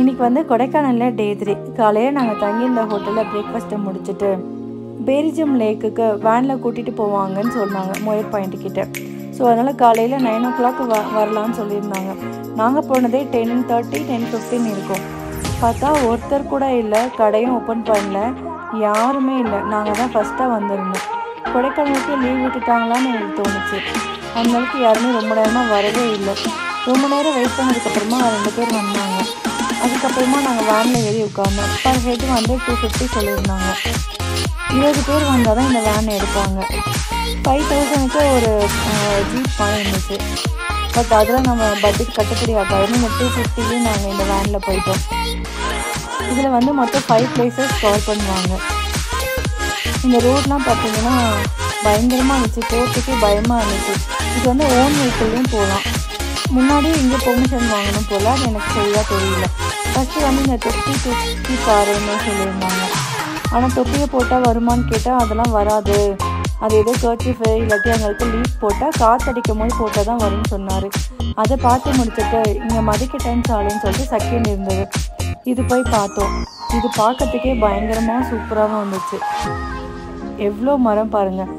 இன்றைக்கி வந்து கொடைக்கானலில் டே 3 காலையில் நாங்கள் தங்கி இந்த ஹோட்டலில் பிரேக்ஃபாஸ்ட்டை முடிச்சுட்டு பேரிஜம் லேக்குக்கு வேனில் கூட்டிகிட்டு போவாங்கன்னு சொன்னாங்க மோயர் பாயிண்ட்டுக்கிட்ட. ஸோ அதனால் காலையில் 9 o'clock வரலான்னு சொல்லியிருந்தாங்க. நாங்கள் போனதே 10:30 10:15 இருக்கும். பார்த்தா ஒருத்தர் கூட இல்லை, கடையும் ஓப்பன் பண்ணல, யாருமே இல்லை. நாங்கள் தான் ஃபஸ்ட்டாக வந்திருந்தோம். கொடைக்கானலுக்கு லீவ் விட்டுட்டாங்களான்னு எங்களுக்கு தோணுச்சு. அந்தளவுக்கு யாருமே ரொம்ப நேரமாக வரவே இல்லை. ரொம்ப நேரம் வெயிட் பண்ணதுக்கப்புறமா 2 பேர் வந்தாங்க. அதுக்கப்புறமா நாங்கள் வேனில் ஏறி உட்காந்தோம். பர் ஹெட் வந்து 250 சொல்லியிருந்தாங்க. 20 பேர் வந்தால் தான் இந்த வேன் எடுப்பாங்க. 5000க்கு ஒரு ஜீப் மாதிரி இருந்துச்சு. பட் அதில் நம்ம பட்ஜெட் கட்டுப்படி ஆகாதுன்னு இந்த 250 நாங்கள் இந்த வேனில் போயிட்டோம். இதில் வந்து மொத்தம் 5 பிளேசஸ் கவர் பண்ணுவாங்க. இந்த ரோட்லாம் பார்த்தீங்கன்னா பயங்கரமாக இருந்துச்சு, போகிறதுக்கே பயமாக இருந்துச்சு. இது வந்து ஓன் வெஹிக்கிள்லேயும் போகலாம். முன்னாடியே இங்கே பெர்மிஷன் வாங்கணும் போல், அது எனக்கு சரியாக தெரியல. ஃபஸ்ட்டு வந்து இந்த தொப்பி பாருன்னு சொல்லியிருந்தாங்க. ஆனால் தொப்பியை போட்டால் வருமானு கேட்டால் அதெல்லாம் வராது, அது ஏதோ கர்ச்சீஃபு இல்லாட்டி அங்கே லீஃப் போட்டால் காற்றடிக்கும் போது போட்டால் தான் வரும்னு சொன்னார். அதை பார்த்து முடிச்சுட்டு இங்கே மதிக்கட்டன் சாலைன்னு சொல்லிட்டு செகண்ட் இருந்தது. இது போய் பார்த்தோம். இது பார்க்கறதுக்கே பயங்கரமாக சூப்பராகவும் இருந்துச்சு. எவ்வளோ மரம் பாருங்கள்.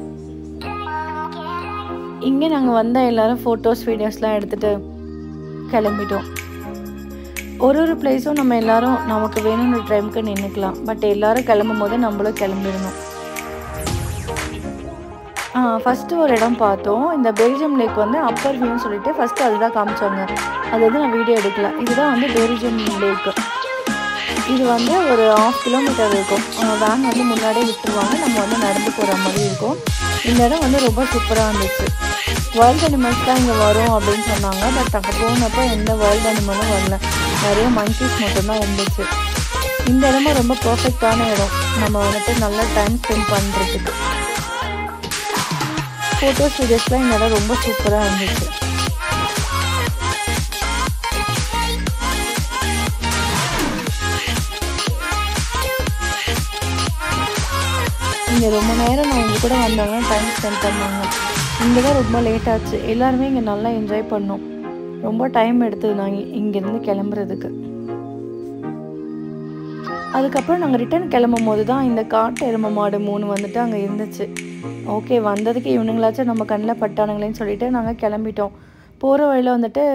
இங்கே நாங்கள் வந்தால் எல்லோரும் ஃபோட்டோஸ் வீடியோஸ்லாம் எடுத்துகிட்டு கிளம்பிட்டோம். ஒரு பிளேஸும் நம்ம எல்லோரும் நமக்கு வேணும்னு டைமுக்கு நின்றுக்கலாம். பட் எல்லோரும் கிளம்பும் போது நம்மளும் கிளம்பிடணும். ஃபஸ்ட்டு ஒரு இடம் பார்த்தோம். இந்த பெரிஜம் லேக் வந்து அப்பர் வியூன்னு சொல்லிட்டு ஃபஸ்ட்டு அதுதான் காமிச்சாங்க. அது வந்து நான் வீடியோ எடுக்கல. இதுதான் வந்து பெரிஜம் லேக்கு. இது வந்து ஒரு 1/2 கிலோமீட்டர் இருக்கும். வேன் வந்து முன்னாடியே விட்டுருவாங்க, நம்ம வந்து நடந்து போகிற மாதிரி இருக்கும். இந்த இடம் வந்து ரொம்ப சூப்பராக இருந்துச்சு. வைல்ட் அனிமல்ஸ் தான் இங்கே வரும் அப்படின்னு சொன்னாங்க. பட் அங்கே போனப்போ எந்த வைல்ட் அனிமலும் வரல, நிறைய மங்கீஸ் மட்டும்தான் இருந்துச்சு. இந்த இடமும் ரொம்ப பர்ஃபெக்டான இடம், நம்ம வந்துட்டு நல்லா டைம் ஸ்பெண்ட் பண்ணுறதுக்கு. ஃபோட்டோஸ் வீடியோஸ்லாம் இந்த இடம் ரொம்ப சூப்பராக இருந்துச்சு. இங்கே ரொம்ப நேரம் நான் இங்கே கூட வந்தாங்கன்னா டைம் ஸ்பெண்ட் பண்ணாங்க. இங்கே தான் ரொம்ப லேட் ஆச்சு. எல்லாருமே இங்கே நல்லா என்ஜாய் பண்ணோம். ரொம்ப டைம் எடுத்தது நாங்கள் இங்கேருந்து கிளம்புறதுக்கு. அதுக்கப்புறம் நாங்கள் ரிட்டர்ன் கிளம்பும் போது தான் இந்த காட்டு எருமை மாடு 3 வந்துட்டு அங்கே இருந்துச்சு. ஓகே, வந்ததுக்கு இவனுங்களாச்சும் நம்ம கண்ணில் பட்டானுங்களேன்னு சொல்லிட்டு நாங்கள் கிளம்பிட்டோம். போகிற வழியில் வந்துட்டு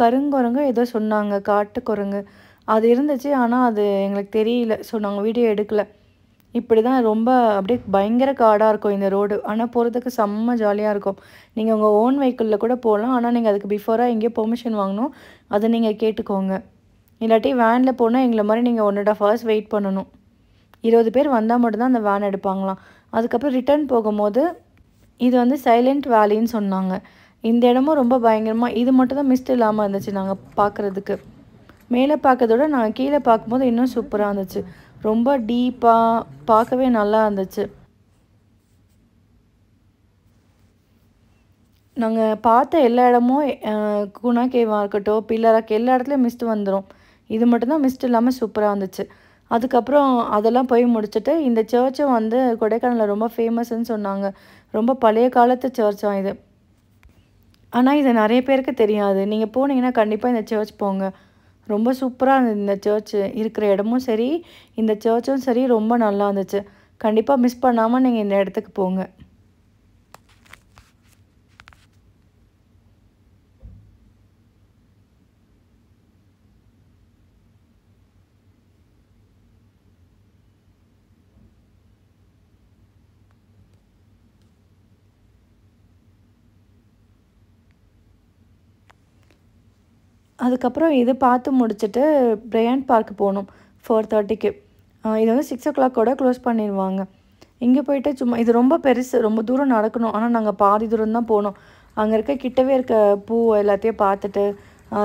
கருங்குரங்கு ஏதோ சொன்னாங்க, காட்டு குரங்கு அது இருந்துச்சு. ஆனால் அது எங்களுக்கு தெரியல. ஸோ நாங்கள் வீடியோ எடுக்கலை. இப்படி தான் ரொம்ப அப்படியே பயங்கர காடாக இருக்கும் இந்த ரோடு. ஆனால் போகிறதுக்கு செம்ம ஜாலியாக இருக்கும். நீங்கள் உங்கள் ஓன் வெஹிக்கிளில் கூட போகலாம். ஆனால் நீங்கள் அதுக்கு பிஃபோராக எங்கேயோ பெர்மிஷன் வாங்கணும், அதை நீங்கள் கேட்டுக்கோங்க. இல்லாட்டி வேனில் போனால் எங்களை மாதிரி நீங்கள் 1.5 hours வெயிட் பண்ணணும். 20 பேர் வந்தால் மட்டும்தான் அந்த வேன் எடுப்பாங்களாம். அதுக்கப்புறம் ரிட்டர்ன் போகும்போது இது வந்து சைலண்ட் வேலின்னு சொன்னாங்க. இந்த இடமும் ரொம்ப பயங்கரமாக, இது மட்டும் தான் மிஸ்ட் இல்லாமல் இருந்துச்சு நாங்கள் பார்க்குறதுக்கு. மேலே பார்க்கறதோட நாங்கள் கீழே பார்க்கும்போது இன்னும் சூப்பராக இருந்துச்சு. ரொம்ப டீப்பாக பார்க்கவே நல்லா இருந்துச்சு. நாங்கள் பார்த்த எல்லா இடமும் குணா கேவாக இருக்கட்டும், பில்லராக்கு, எல்லா இடத்துலையும் மிஸ்ட் வந்துடும். இது மட்டும்தான் மிஸ்ட் இல்லாமல் சூப்பராக இருந்துச்சு. அதுக்கப்புறம் அதெல்லாம் போய் முடிச்சுட்டு இந்த சர்ச்சும் வந்து கொடைக்கானலில் ரொம்ப ஃபேமஸ்ன்னு சொன்னாங்க. ரொம்ப பழைய காலத்து சர்ச்சாக இது. ஆனால் இது நிறைய பேருக்கு தெரியாது. நீங்கள் போனீங்கன்னா கண்டிப்பாக இந்த சர்ச் போங்க. ரொம்ப சூப்பராக இருந்தது. இந்த சர்ச்சு இருக்கிற இடமும் சரி, இந்த சர்ச்சும் சரி, ரொம்ப நல்லா இருந்துச்சு. கண்டிப்பாக மிஸ் பண்ணாமல் நீங்கள் இந்த இடத்துக்கு போங்க. அதுக்கப்புறம் இது பார்த்து முடிச்சுட்டு பிரையண்ட் பார்க் போகணும் 4:30க்கு. இது வந்து 6 o'clock க்ளோஸ் பண்ணிடுவாங்க. இங்கே போயிட்டு சும்மா, இது ரொம்ப பெருசு, ரொம்ப தூரம் நடக்கணும். ஆனால் நாங்கள் பாதி தூரம் தான் போனோம். அங்கே கிட்டவே இருக்க பூ எல்லாத்தையும் பார்த்துட்டு,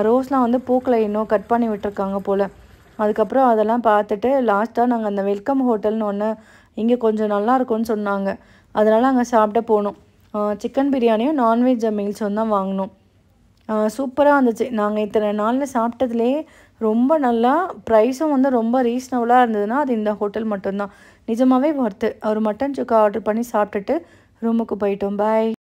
ரோஸ்லாம் வந்து பூக்களை இன்னும் கட் பண்ணி விட்டுருக்காங்க போல். அதுக்கப்புறம் அதெல்லாம் பார்த்துட்டு லாஸ்ட்டாக நாங்கள் அந்த வெல்கம் ஹோட்டல்னு ஒன்று இங்கே கொஞ்சம் நல்லா இருக்கும்னு சொன்னாங்க. அதனால் அங்கே சாப்பிட போனோம். சிக்கன் பிரியாணியும் நான்வெஜ் மீல்ஸும் தான் வாங்கினோம். சூப்பராக இருந்துச்சு. நாங்கள் இத்தனை நாளில் சாப்பிட்டதுலேயே ரொம்ப நல்லா, ப்ரைஸும் வந்து ரொம்ப ரீசனபுளாக இருந்ததுன்னா அது இந்த ஹோட்டல் மட்டும்தான். நிஜமாகவே ஒர்த்து. ஒரு மட்டன் சுக்கா ஆர்டர் பண்ணி சாப்பிட்டுட்டு ரூமுக்கு போயிட்டோம். பாய்.